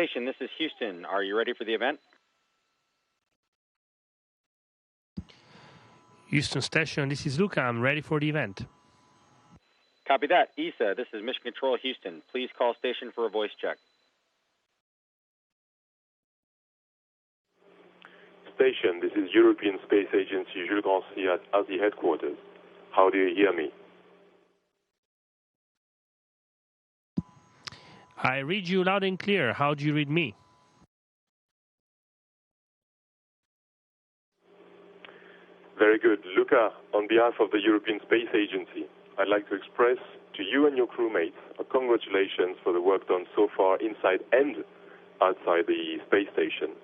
station, this is Houston. Are you ready for the event? Houston station, this is Luca. I'm ready for the event. Copy that. ESA, this is Mission Control Houston. Please call station for a voice check. Station, this is European Space Agency Jules Grandcy at ASI headquarters. How do you hear me? I read you loud and clear. How do you read me? Very good. Luca, on behalf of the European Space Agency, I'd like to express to you and your crewmates a congratulations for the work done so far inside and outside the space station,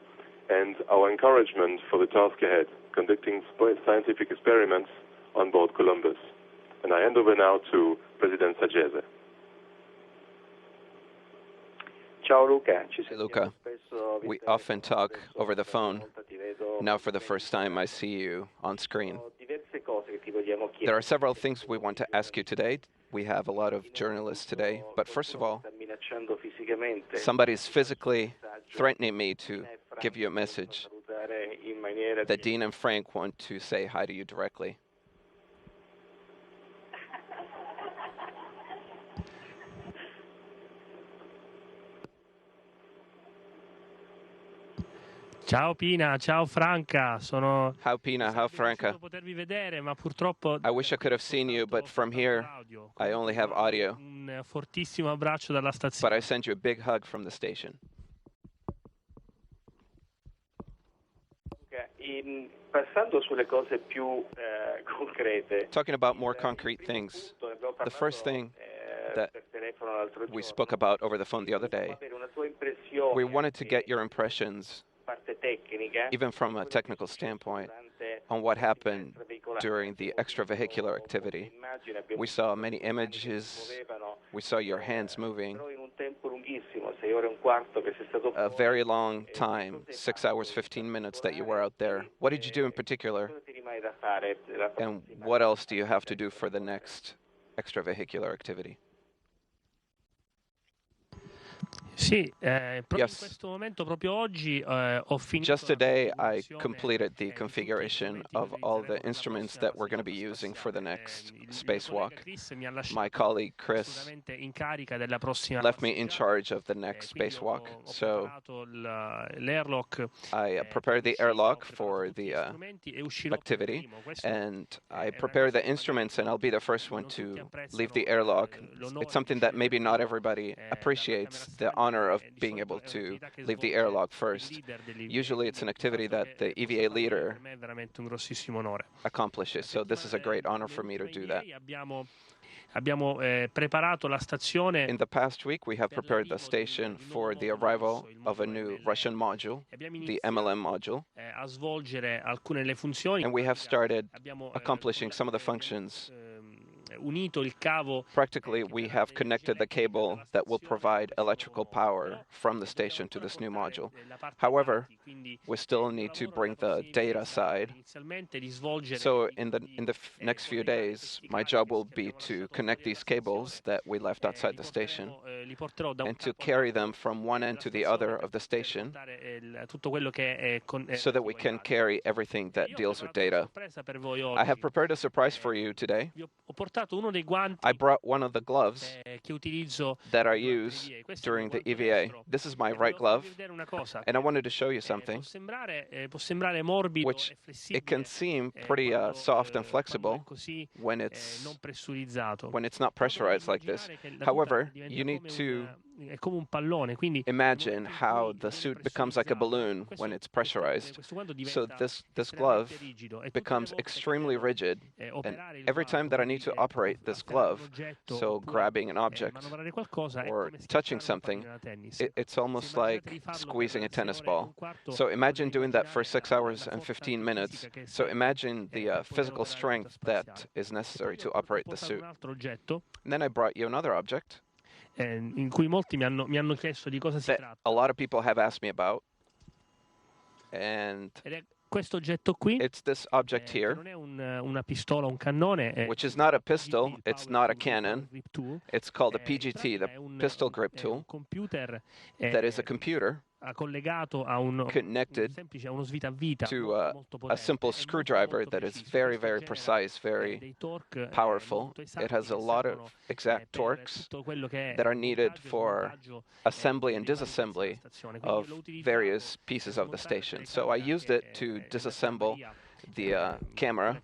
and our encouragement for the task ahead, conducting scientific experiments on board Columbus. And I hand over now to President Sagese. Luca, we often talk over the phone. Now for the first time, I see you on screen. There are several things we want to ask you today. We have a lot of journalists today, but first of all, somebody's physically threatening me to give you a message. The Dean and Frank want to say hi to you directly. Ciao Pina, ciao Franca. How Pina, how Franca. I wish I could have seen you, but from here, I only have audio. But I send you a big hug from the station. Talking about more concrete things, the first thing that we spoke about over the phone the other day, we wanted to get your impressions, even from a technical standpoint, on what happened during the extravehicular activity. We saw many images, we saw your hands moving. A very long time, 6 hours, 15 minutes that you were out there. What did you do in particular? And what else do you have to do for the next extravehicular activity? Yes. Just today, I completed the configuration of all the instruments that we're going to be using for the next spacewalk. My colleague Chris left me in charge of the next spacewalk, so I prepared the airlock for the activity, and I prepared the instruments, and I'll be the first one to leave the airlock. It's something that maybe not everybody appreciates, the honor of being able to leave the airlock first. Usually it's an activity that the EVA leader accomplishes, so this is a great honor for me to do that. In the past week, we have prepared the station for the arrival of a new Russian module, the MLM module, and we have started accomplishing some of the functions. Practically, we have connected the cable that will provide electrical power from the station to this new module. However, we still need to bring the data side. So in the next few days, my job will be to connect these cables that we left outside the station and to carry them from one end to the other of the station so that we can carry everything that deals with data. I have prepared a surprise for you today. I brought one of the gloves that I use during the EVA. This is my right glove, and I wanted to show you something, which it can seem pretty soft and flexible when it's not pressurized like this. However, you need to imagine how the suit becomes like a balloon when it's pressurized. So this glove becomes extremely rigid, and every time that I need to operate this glove, so grabbing an object or touching something, it's almost like squeezing a tennis ball. So imagine doing that for 6 hours and 15 minutes. So imagine the physical strength that is necessary to operate the suit. And then I brought you another object that a lot of people have asked me about, and It's this object here, which is not a pistol, it's not a cannon. It's called a PGT, the pistol grip tool, that is a computer connected to a simple screwdriver that is very, very precise, very powerful. It has a lot of exact torques that are needed for assembly and disassembly of various pieces of the station. So I used it to disassemble the camera,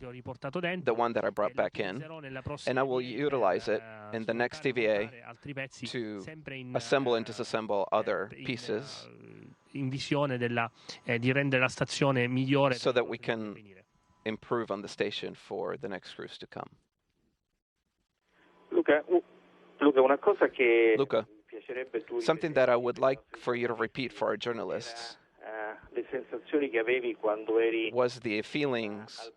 the one that I brought back in, and I will utilize it in the next TVA to assemble and disassemble other pieces so that we can improve on the station for the next crews to come. Luca, something that I would like for you to repeat for our journalists was the feelings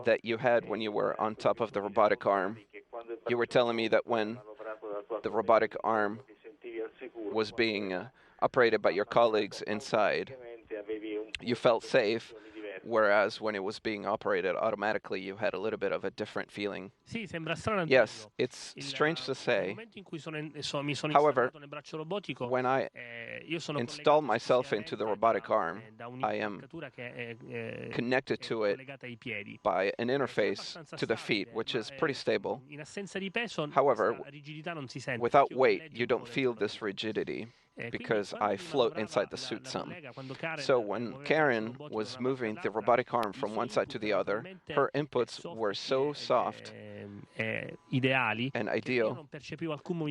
that you had when you were on top of the robotic arm. You were telling me that when the robotic arm was being operated by your colleagues inside, you felt safe, whereas when it was being operated automatically, you had a little bit of a different feeling. Yes, it's strange to say. However, when I install myself into the robotic arm, I am connected to it by an interface to the feet, which is pretty stable. However, without weight, you don't feel this rigidity, because I float inside the suit some. So when Karen was moving the robotic arm from one side to the other, her inputs were so soft and ideal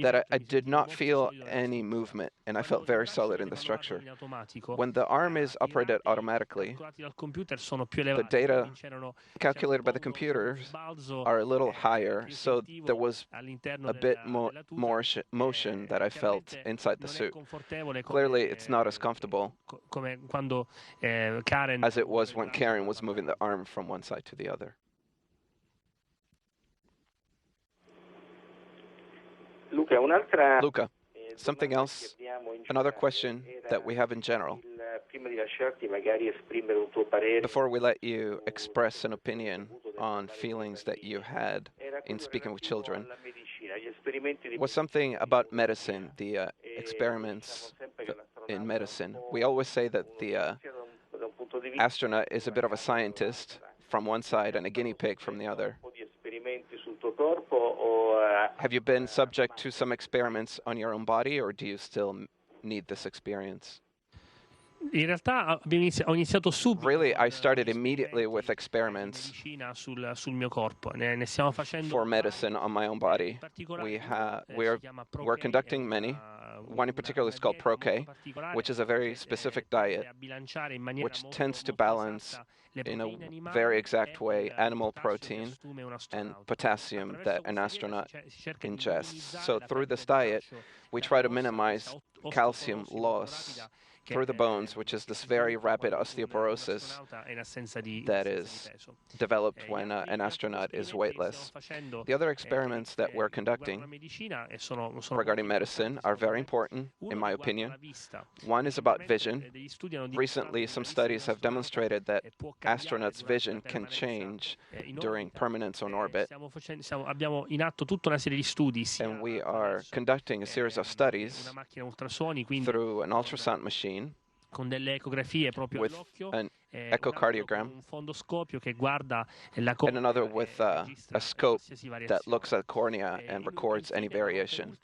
that I did not feel any movement, and I felt very solid in the structure. When the arm is operated automatically, the data calculated by the computers are a little higher, so there was a bit more motion that I felt inside the suit. Clearly, it's not as comfortable as it was when Karen was moving the arm from one side to the other. Luca, something else, another question that we have in general. Before we let you express an opinion on feelings that you had in speaking with children, was something about medicine, the experiments in medicine. We always say that the astronaut is a bit of a scientist from one side and a guinea pig from the other. Have you been subject to some experiments on your own body, or do you still need this experience? Really, I started immediately with experiments for medicine on my own body. We're conducting many. One in particular is called ProK, which is a very specific diet, which tends to balance in a very exact way animal protein and potassium that an astronaut ingests. So through this diet, we try to minimize calcium loss through the bones, which is this very rapid osteoporosis that is developed when an astronaut is weightless. The other experiments that we're conducting regarding medicine are very important, in my opinion. One is about vision. Recently, some studies have demonstrated that astronauts' vision can change during permanence on orbit. And we are conducting a series of studies through an ultrasound machine with an echocardiogram and another with a scope that looks at cornea and records any variation.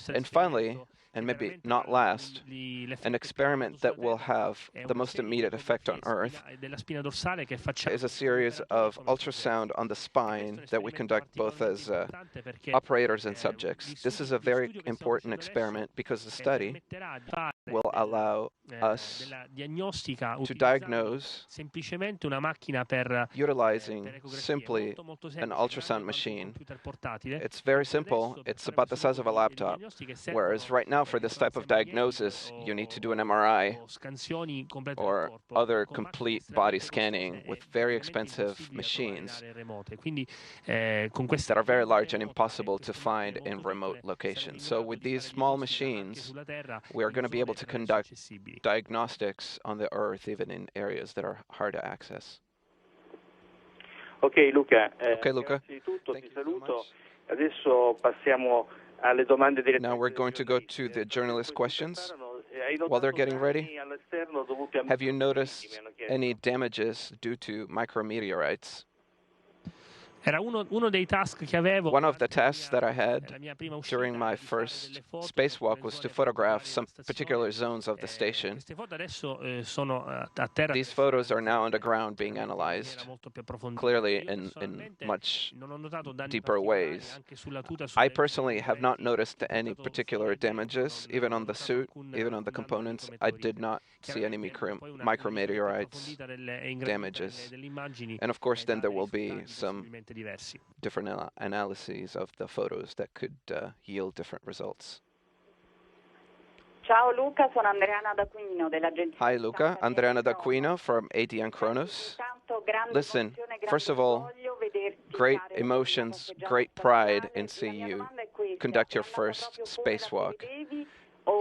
And finally, and maybe not last, an experiment that will have the most immediate effect on Earth is a series of ultrasound on the spine that we conduct both as operators and subjects. This is a very important experiment because the study will allow us to diagnose utilizing simply an ultrasound machine. It's very simple. It's about the size of a laptop, whereas right now for this type of diagnosis, you need to do an MRI or other complete body scanning with very expensive machines that are very large and impossible to find in remote locations. So with these small machines, we are going to be able to conduct diagnostics on the Earth, even in areas that are hard to access. Ok Luca, Okay, Luca. innanzitutto ti saluto. Adesso passiamo alle domande direttamente. Now we're going to go to the journalist questions. While they're getting ready, have you noticed any damages due to micrometeorites? One of the tasks that I had during my first spacewalk was to photograph some particular zones of the station. These photos are now underground being analyzed, clearly in much deeper ways. I personally have not noticed any particular damages, even on the suit, even on the components. I did not see any micrometeorites damages. And of course, then there will be some different analyses of the photos that could yield different results. Ciao Luca, sono Andreana D'Aquino dell'agenzia. Hi Luca, Andreana D'Aquino from ADN Kronos. Listen, first of all, great emotions, great pride in seeing you conduct your first spacewalk.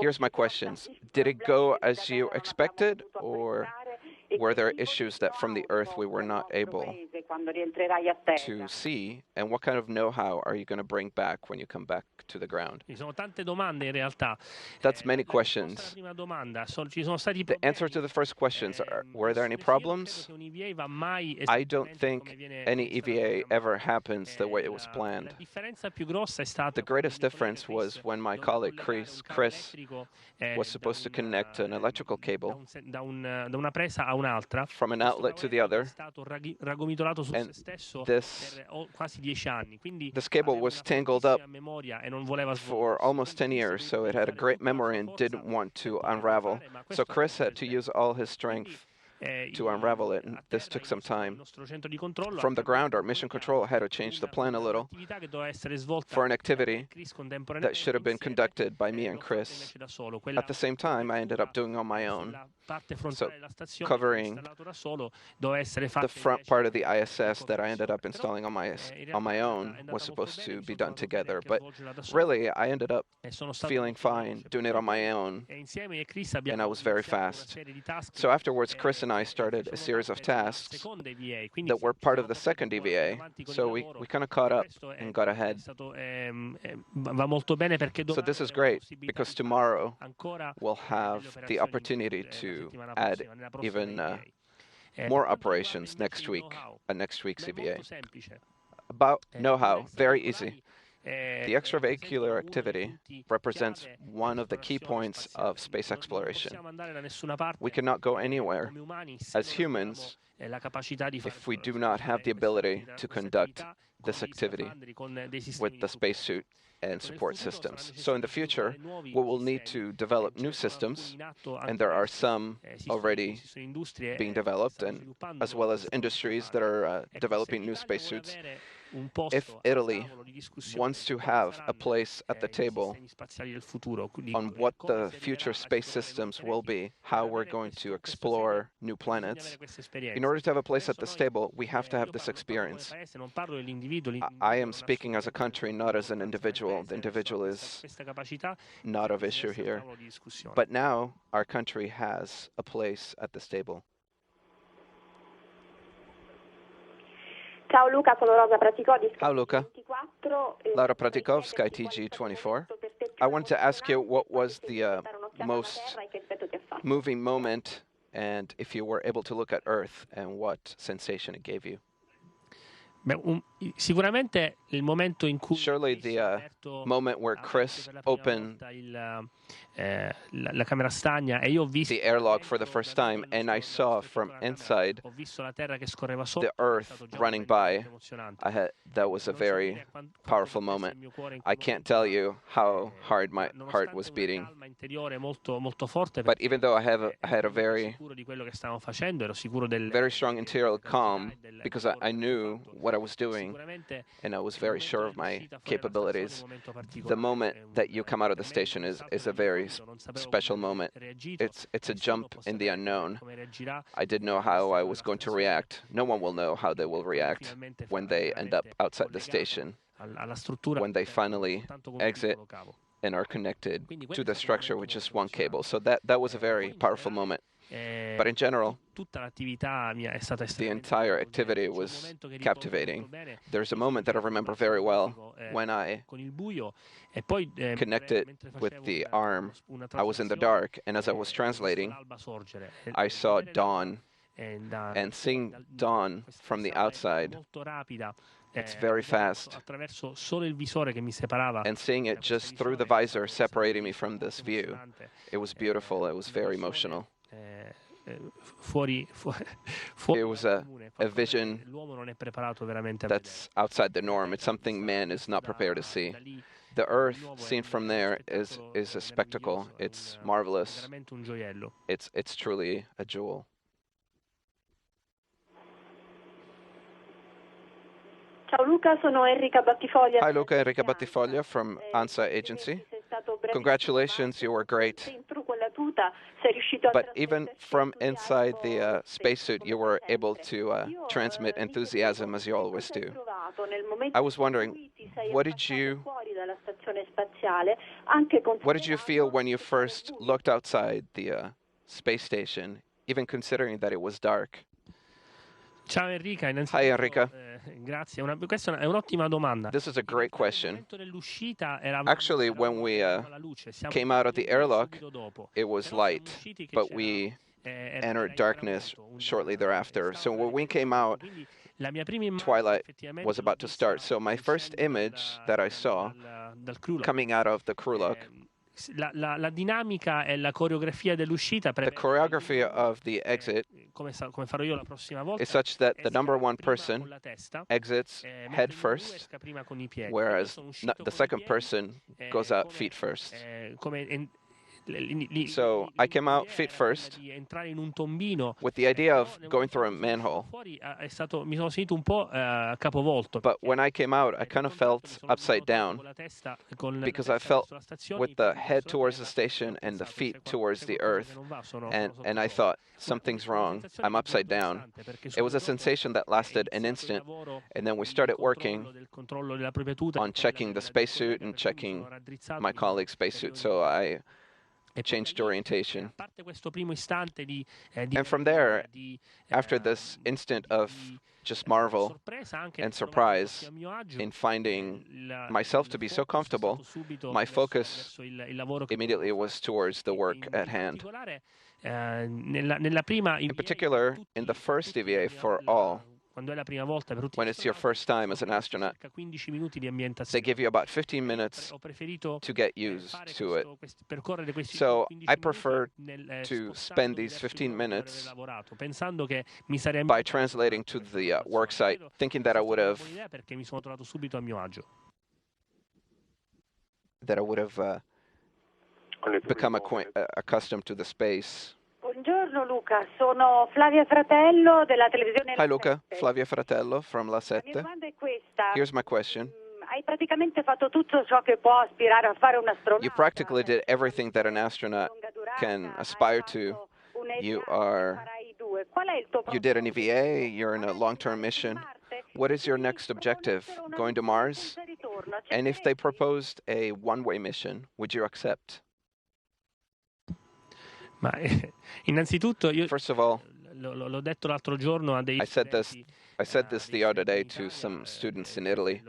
Here's my questions. Did it go as you expected, or were there issues that from the Earth we were not able to see? And what kind of know-how are you going to bring back when you come back to the ground? That's many questions. The answer to the first questions are, were there any problems? I don't think any EVA ever happens the way it was planned. The greatest difference was when my colleague Chris was supposed to connect an electrical cable from an outlet to the other, and this cable was tangled up for almost 10 years, so it had a great memory and didn't want to unravel. So Chris had to use all his strength to unravel it, and this took some time. From the ground, our mission control had to change the plan a little for an activity that should have been conducted by me and Chris. At the same time, I ended up doing on my own. So covering the front part of the ISS that I ended up installing on my own was supposed to be done together. But really, I ended up feeling fine doing it on my own, and I was very fast. So afterwards, Chris and I started a series of tasks that were part of the second EVA. So we kind of caught up and got ahead. So this is great, because tomorrow we'll have the opportunity to add even more operations next week, at next week's EVA. About know-how, very easy. The extravehicular activity represents one of the key points of space exploration. We cannot go anywhere as humans if we do not have the ability to conduct this activity with the spacesuit and support systems. So in the future, we will need to develop new systems, and there are some already being developed, and as well as industries that are developing new spacesuits. If Italy wants to have a place at the table on what the future space systems will be, how we're going to explore new planets, in order to have a place at this table, we have to have this experience. I am speaking as a country, not as an individual. The individual is not of issue here. But now our country has a place at this table. Ciao Luca, sono Rosa Praticò. Hi Luca. Laura Praticò, SkyTG 24. I wanted to ask you what was the most moving moment, and if you were able to look at Earth, and what sensation it gave you. Surely the moment where Chris opened the airlock for the first time, and I saw from inside the Earth running by. That was a very powerful moment. I can't tell you how hard my heart was beating. But even though I had a very strong interior calm, because I knew what I was doing, and I was very sure of my capabilities, the moment that you come out of the station is a very special moment. It's a jump in the unknown. I didn't know how I was going to react. No one will know how they will react when they end up outside the station, when they finally exit and are connected to the structure with just one cable. So that was a very powerful moment. But in general, the entire activity was captivating. There's a moment that I remember very well when I connected with the arm. I was in the dark, and as I was translating, I saw dawn. And seeing dawn from the outside, it's very fast. And seeing it just through the visor separating me from this view, it was beautiful. It was very emotional. It was a vision that's outside the norm. It's something man is not prepared to see. The Earth, seen from there, is a spectacle. It's marvelous. It's truly a jewel. Ciao Luca, sono Enrica Battifoglia. Hi Luca, Enrica Battifoglia from ANSA Agency. Congratulations, you were great. But even from inside the spacesuit, you were able to transmit enthusiasm as you always do. I was wondering, what did you feel when you first looked outside the space station, even considering that it was dark? Ciao Enrica, Hi Enrica. Grazie, questa è un'ottima domanda. This is a great question. Actually, when we came out of the airlock, it was light, but we entered darkness shortly thereafter. So when we came out, twilight was about to start. So my first image that I saw coming out of the crew lock, La dinamica e la coreografia dell'uscita the choreography of the exit come farò io la prossima volta is such that the number one person exits head first, whereas the second person goes out feet first. So I came out feet first with the idea of going through a manhole. But when I came out, I kind of felt upside down because I felt with the head towards the station and the feet towards the earth. And I thought, something's wrong. I'm upside down. It was a sensation that lasted an instant. And then we started working on checking the spacesuit and checking my colleague's spacesuit. So I changed orientation. And from there, after this instant of just marvel and surprise in finding myself to be so comfortable, my focus immediately was towards the work at hand. In particular, in the first EVA for all, when it's your first time as an astronaut, they give you about 15 minutes to get used to it. So I prefer to spend these 15 minutes by translating to the work site, thinking that I would have become accustomed to the space. Buongiorno Luca, sono Flavia Fratello della televisione. Hi Luca, Flavia Fratello from La Sette. La mia domanda è questa. Here's my question. Hai praticamente fatto tutto ciò che può aspirare a fare un astronauta. You practically did everything that an astronaut can aspire to. You did an EVA, you're in a long-term mission. What is your next objective? Going to Mars? And if they proposed a one-way mission, would you accept? First of all, l'ho detto l'altro giorno a dei I said this the other day to some students in Italy,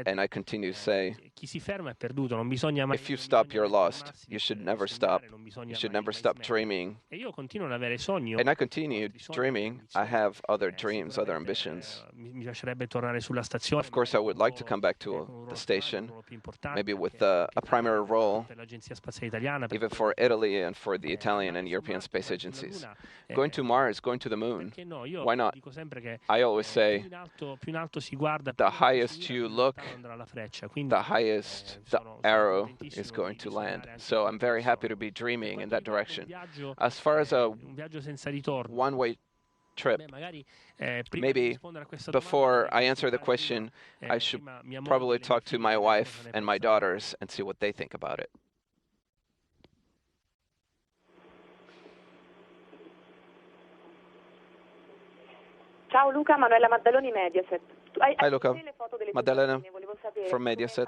and I continue to say, if you stop, you're lost. You should never stop. You should never stop dreaming. And I continue dreaming. I have other dreams, other ambitions. Of course, I would like to come back to the station, maybe with a primary role, even for Italy and for the Italian and European space agencies. Going to Mars, going to the moon, why not? I always say, the highest you look, the highest the arrow is going to land. So I'm very happy to be dreaming in that direction. As far as a one-way trip, maybe before I answer the question, I should probably talk to my wife and my daughters and see what they think about it. Ciao Luca, Manuela Maddaloni, Mediaset. Hi, Luca. Maddalena from Mediaset.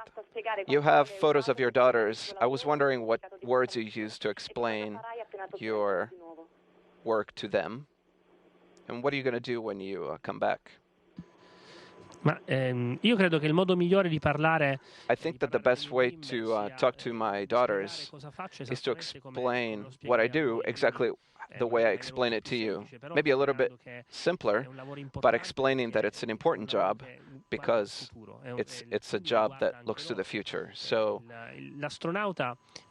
You have photos of your daughters. I was wondering what words you use to explain your work to them. And what are you going to do when you come back? Io credo che il modo migliore di parlare. I think that the best way to talk to my daughters is to explain what I do exactly the way I explain it to you. Maybe a little bit simpler, but explaining that it's an important job because it's a job that looks to the future. So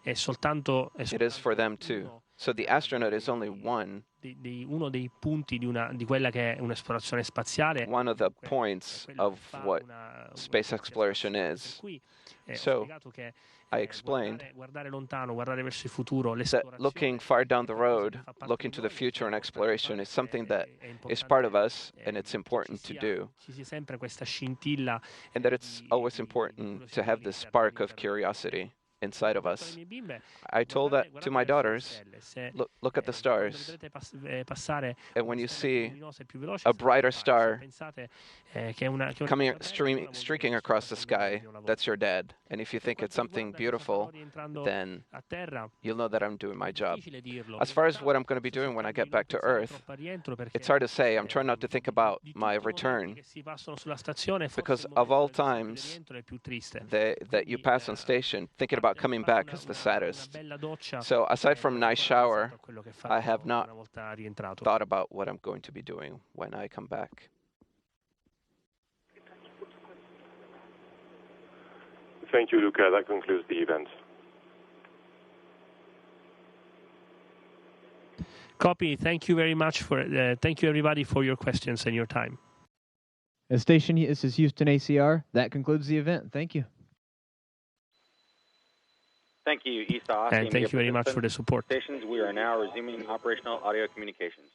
it is for them too. So the astronaut is only one. Uno dei punti di quella che è un'esplorazione spaziale. One of the points of what space exploration is. So I explained that looking far down the road, looking to the future and exploration is something that is part of us and it's important to do. And that it's always important to have this spark of curiosity inside of us. I told that to my daughters, look at the stars. And when you see a brighter star coming, streaking across the sky, that's your dad. And if you think it's something beautiful, then you'll know that I'm doing my job. As far as what I'm going to be doing when I get back to Earth, it's hard to say. I'm trying not to think about my return, because of all times that you pass on station, thinking about coming back is the saddest. So aside from a nice shower, I have not thought about what I'm going to be doing when I come back. Thank you, Luca. That concludes the event. Copy. Thank you very much thank you everybody for your questions and your time. Station, this is Houston ACR. That concludes the event. Thank you. Thank you, Isa. And thank you very much for the support. Stations, we are now resuming operational audio communications.